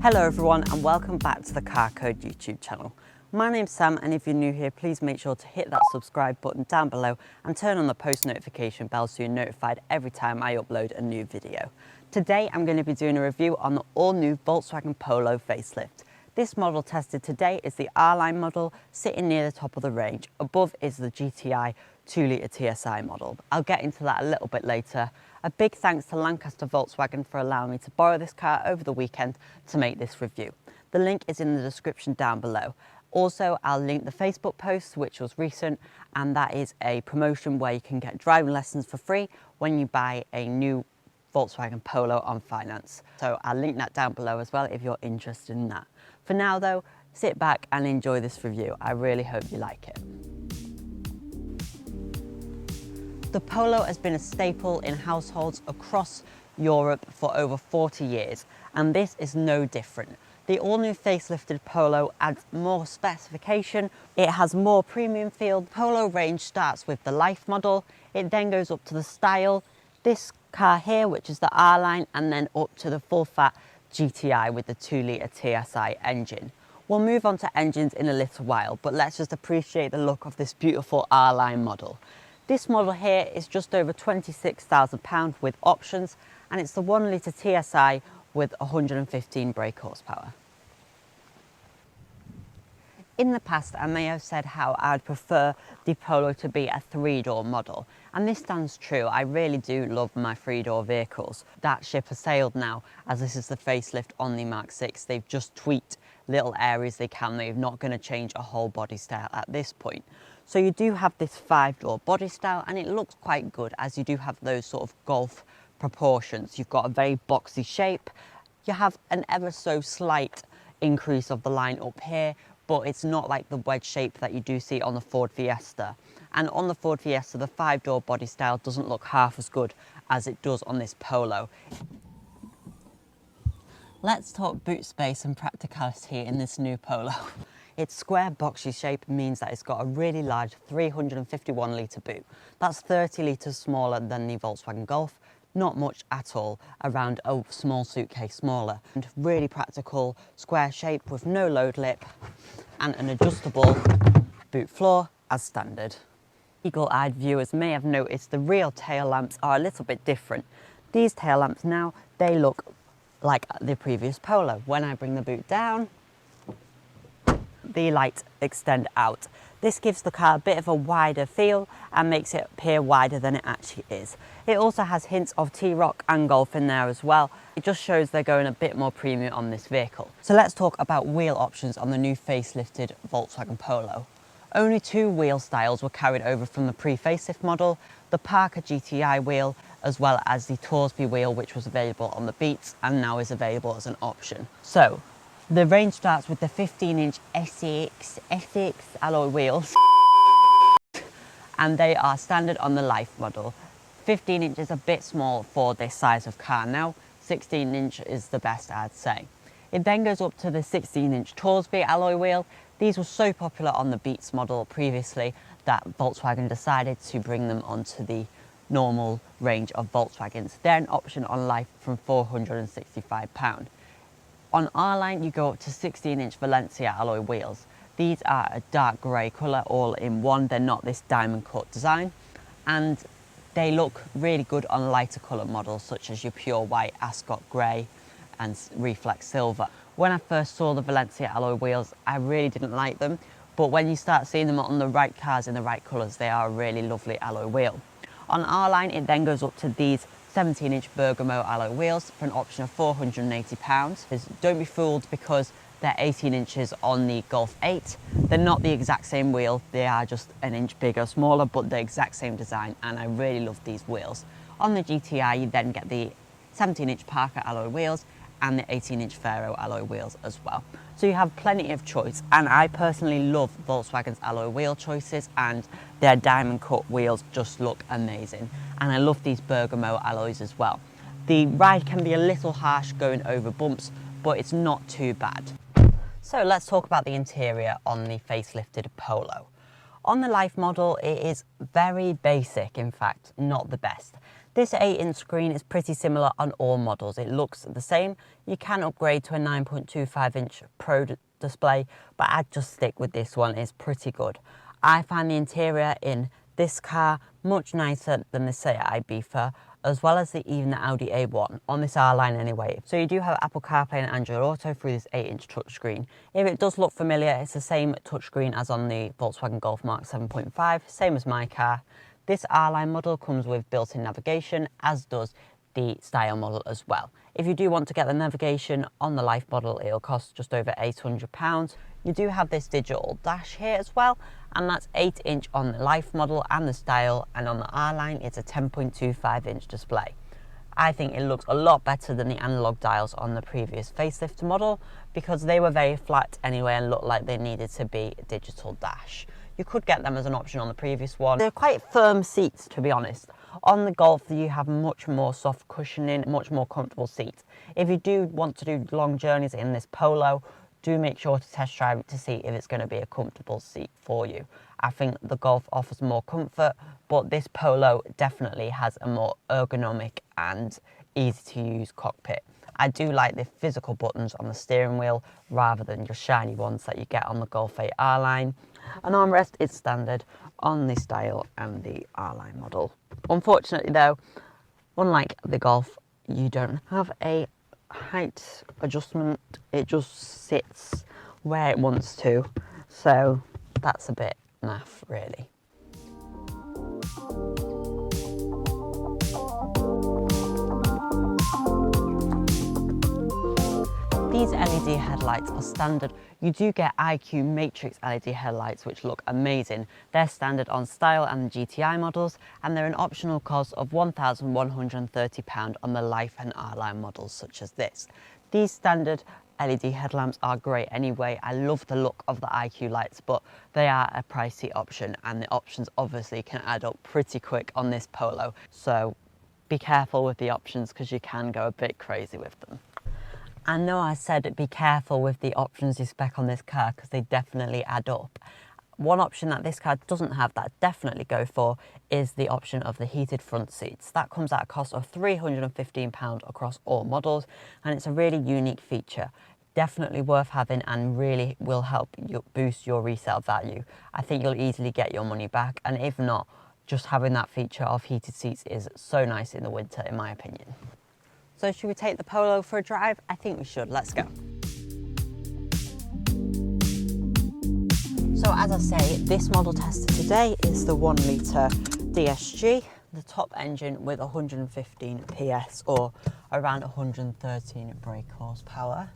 Hello everyone and welcome back to the Car Code YouTube channel. My name's Sam and if you're new here, please make sure to hit that subscribe button down below and turn on the post notification bell so you're notified every time I upload a new video. Today I'm going to be doing a review on the all new Volkswagen Polo facelift. This model tested today is the R-Line model sitting near the top of the range. Above is the GTI 2-litre TSI model. I'll get into that a little bit later. A big thanks to Lancaster Volkswagen for allowing me to borrow this car over the weekend to make this review. The link is in the description down below. Also, I'll link the Facebook post, which was recent, and that is a promotion where you can get driving lessons for free when you buy a new Volkswagen Polo on finance. So I'll link that down below as well if you're interested in that. For now though, sit back and enjoy this review. I really hope you like it. The Polo has been a staple in households across Europe for over 40 years, and this is no different. The all-new facelifted Polo adds more specification, it has more premium feel. Polo range starts with the Life model, it then goes up to the Style, this car here, which is the R-Line, and then up to the full-fat GTI with the 2-litre TSI engine. We'll move on to engines in a little while, but let's just appreciate the look of this beautiful R-Line model. This model here is just over £26,000 with options, and it's the 1-litre TSI with 115 brake horsepower. In the past, I may have said how I'd prefer the Polo to be a 3-door model, and this stands true. I really do love my 3-door vehicles. That ship has sailed now, as this is the facelift on the Mark 6. They've just tweaked little areas they can. They're not going to change a whole body style at this point. So you do have this 5-door body style, and it looks quite good as you do have those sort of Golf proportions. You've got a very boxy shape. You have an ever so slight increase of the line up here, but it's not like the wedge shape that you do see on the Ford Fiesta. And on the Ford Fiesta, the 5-door body style doesn't look half as good as it does on this Polo. Let's talk boot space and practicality in this new Polo. Its square boxy shape means that it's got a really large 351 litre boot. That's 30 litres smaller than the Volkswagen Golf. Not much at all, around a small suitcase smaller. And really practical square shape with no load lip and an adjustable boot floor as standard. Eagle-eyed viewers may have noticed the rear tail lamps are a little bit different. These tail lamps now, they look like the previous Polo. When I bring the boot down, the lights extend out. This gives the car a bit of a wider feel and makes it appear wider than it actually is. It also has hints of T-Roc and Golf in there as well. It just shows they're going a bit more premium on this vehicle. So let's talk about wheel options on the new facelifted Volkswagen Polo. Only 2 wheel styles were carried over from the pre-facelift model, the Parker GTI wheel as well as the Torsby wheel, which was available on the Beats and now is available as an option. So the range starts with the 15-inch SX alloy wheels, and they are standard on the Life model. 15 inch is a bit small for this size of car now, 16 inch is the best I'd say. It then goes up to the 16-inch Torsby alloy wheel. These were so popular on the Beats model previously that Volkswagen decided to bring them onto the normal range of Volkswagens. They're an option on Life from £465. On R-Line, you go up to 16-inch Valencia alloy wheels. These are a dark grey colour all in one. They're not this diamond cut design, and they look really good on lighter colour models such as your pure white Ascot grey and reflex silver. When I first saw the Valencia alloy wheels, I really didn't like them, but when you start seeing them on the right cars in the right colours, they are a really lovely alloy wheel. On R-Line, it then goes up to these 17-inch Bergamo alloy wheels for an option of £480. Don't be fooled because they're 18 inches on the Golf 8. They're not the exact same wheel, they are just an inch bigger, smaller, but the exact same design, and I really love these wheels. On the GTI, you then get the 17-inch Parker alloy wheels and the 18-inch Faro alloy wheels as well. So you have plenty of choice, and I personally love Volkswagen's alloy wheel choices, and their diamond cut wheels just look amazing. And I love these Bergamo alloys as well. The ride can be a little harsh going over bumps, but it's not too bad. So let's talk about the interior on the facelifted Polo. On the Life model, it is very basic, in fact, not the best. This 8-inch screen is pretty similar on all models. It looks the same. You can upgrade to a 9.25-inch Pro display, but I'd just stick with this one. It's pretty good. I find the interior in this car much nicer than the Seat Ibiza, as well as even the Audi A1, on this R-Line anyway. So you do have Apple CarPlay and Android Auto through this 8-inch touchscreen. If it does look familiar, it's the same touchscreen as on the Volkswagen Golf Mark 7.5, same as my car. This R-Line model comes with built-in navigation, as does the Style model as well. If you do want to get the navigation on the Life model, it'll cost just over £800. You do have this digital dash here as well, and that's 8-inch on the Life model and the Style, and on the R-Line it's a 10.25-inch display. I think it looks a lot better than the analog dials on the previous facelift model, because they were very flat anyway and looked like they needed to be a digital dash. You could get them as an option on the previous one. They're quite firm seats, to be honest. On the Golf, you have much more soft cushioning, much more comfortable seats. If you do want to do long journeys in this Polo, do make sure to test drive it to see if it's going to be a comfortable seat for you. I think the Golf offers more comfort, but this Polo definitely has a more ergonomic and easy to use cockpit. I do like the physical buttons on the steering wheel rather than just shiny ones that you get on the Golf 8 R-Line. An armrest is standard on the Style and the R-Line model. Unfortunately though, unlike the Golf, you don't have a height adjustment. It just sits where it wants to, so that's a bit naff really. These LED headlights are standard. You do get IQ Matrix LED headlights which look amazing. They're standard on Style and GTI models, and they're an optional cost of £1,130 on the Life and R-Line models such as this. These standard LED headlamps are great anyway. I love the look of the IQ lights, but they are a pricey option, and the options obviously can add up pretty quick on this Polo. So be careful with the options because you can go a bit crazy with them. I know I said be careful with the options you spec on this car because they definitely add up. One option that this car doesn't have that I'd definitely go for is the option of the heated front seats. That comes at a cost of £315 across all models, and it's a really unique feature. Definitely worth having and really will help you boost your resale value. I think you'll easily get your money back, and if not, just having that feature of heated seats is so nice in the winter in my opinion. So should we take the Polo for a drive? I think we should. Let's go. So as I say, this model tested today is the 1 litre DSG, the top engine with 115 PS or around 113 brake horsepower.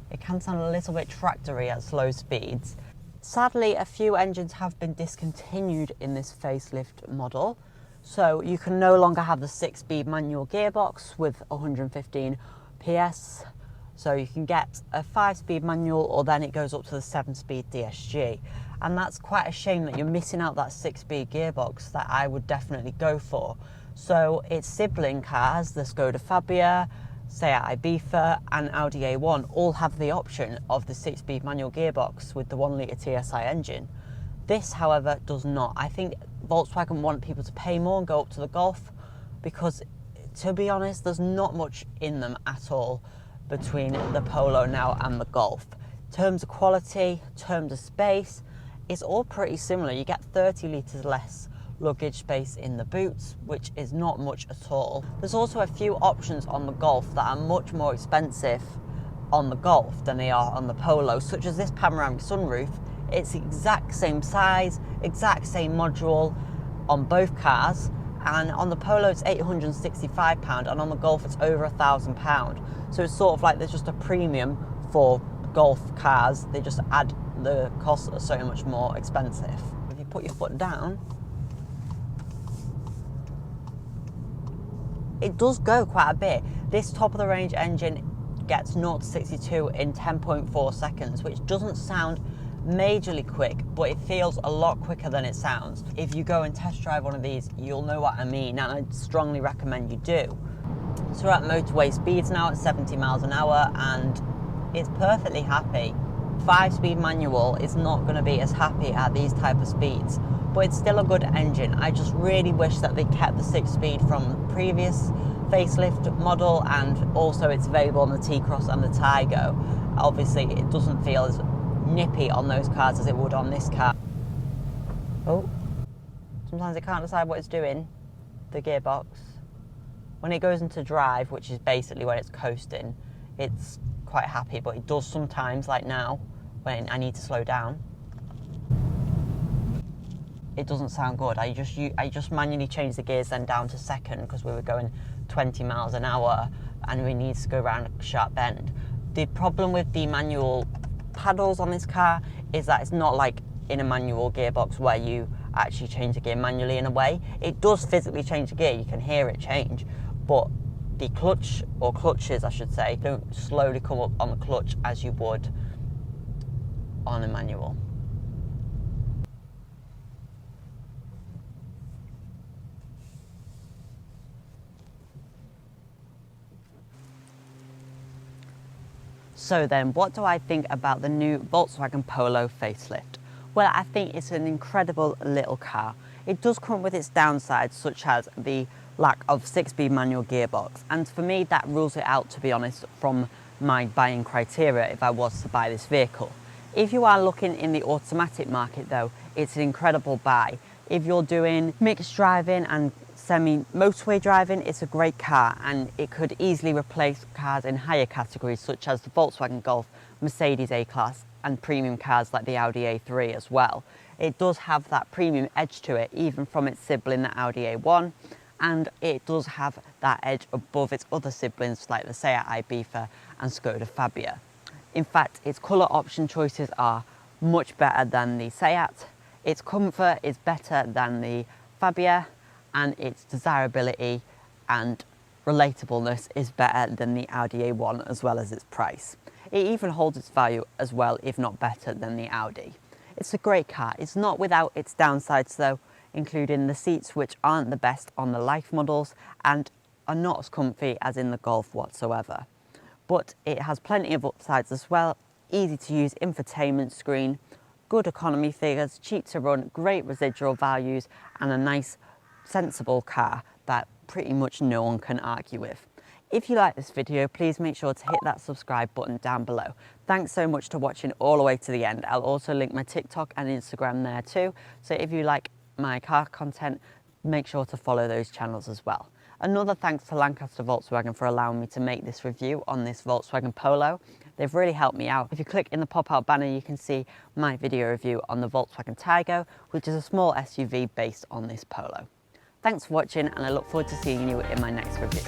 It can sound a little bit tractory at slow speeds. Sadly, a few engines have been discontinued in this facelift model. So you can no longer have the 6-speed manual gearbox with 115 PS. So you can get a 5-speed manual, or then it goes up to the 7-speed DSG. And that's quite a shame that you're missing out that 6-speed gearbox that I would definitely go for. So its sibling cars, the Skoda Fabia, Seat Ibiza and Audi A1 all have the option of the 6-speed manual gearbox with the 1 litre TSI engine. This, however, does not. I think Volkswagen want people to pay more and go up to the Golf because, to be honest, there's not much in them at all between the Polo now and the Golf. In terms of quality, in terms of space, it's all pretty similar. You get 30 litres less luggage space in the boots, which is not much at all. There's also a few options on the Golf that are much more expensive on the Golf than they are on the Polo, such as this panoramic sunroof. It's the exact same size, exact same module on both cars, and on the Polo it's £865 and on the Golf it's over £1,000. So it's sort of like there's just a premium for Golf cars. They just add the costs are so much more expensive. If you put your foot down, it does go quite a bit. This top of the range engine gets 0 to 62 in 10.4 seconds, which doesn't sound majorly quick, but it feels a lot quicker than it sounds. If you go and test drive one of these, you'll know what I mean, and I strongly recommend you do. So we're at motorway speeds now at 70 miles an hour, and it's perfectly happy. 5-speed manual is not going to be as happy at these type of speeds, but it's still a good engine. I just really wish that they kept the 6-speed from the previous facelift model, and also it's available on the T-Cross and the Taygo. Obviously it doesn't feel as nippy on those cars as it would on this car. Oh, sometimes it can't decide what it's doing, the gearbox. When it goes into drive, which is basically when it's coasting, it's quite happy, but it does sometimes, like now, when I need to slow down. It doesn't sound good. I just manually changed the gears then down to second because we were going 20 miles an hour and we need to go around a sharp bend. The problem with the manual paddles on this car is that it's not like in a manual gearbox where you actually change the gear manually in a way. It does physically change the gear, you can hear it change, but the clutch, or clutches I should say, don't slowly come up on the clutch as you would on a manual. So then, what do I think about the new Volkswagen Polo facelift? Well, I think it's an incredible little car. It does come with its downsides, such as the lack of 6-speed manual gearbox, and for me that rules it out, to be honest, from my buying criteria if I was to buy this vehicle. If you are looking in the automatic market though, it's an incredible buy. If you're doing mixed driving and semi-motorway driving, it's a great car, and it could easily replace cars in higher categories such as the Volkswagen Golf, Mercedes A-Class and premium cars like the Audi A3 as well. It does have that premium edge to it, even from its sibling, the Audi A1, and it does have that edge above its other siblings like the Seat Ibiza and Skoda Fabia. In fact, its colour option choices are much better than the Seat, its comfort is better than the Fabia, and its desirability and relatableness is better than the Audi A1, as well as its price. It even holds its value as well, if not better than the Audi. It's a great car. It's not without its downsides though, including the seats, which aren't the best on the Life models and are not as comfy as in the Golf whatsoever. But it has plenty of upsides as well. Easy to use infotainment screen, good economy figures, cheap to run, great residual values, and a nice sensible car that pretty much no one can argue with. If you like this video, please make sure to hit that subscribe button down below. Thanks so much for watching all the way to the end. I'll also link my TikTok and Instagram there too, so if you like my car content, make sure to follow those channels as well. Another thanks to Lancaster Volkswagen for allowing me to make this review on this Volkswagen Polo. They've really helped me out. If you click in the pop-out banner, you can see my video review on the Volkswagen Taygo, which is a small SUV based on this Polo. Thanks for watching, and I look forward to seeing you in my next review.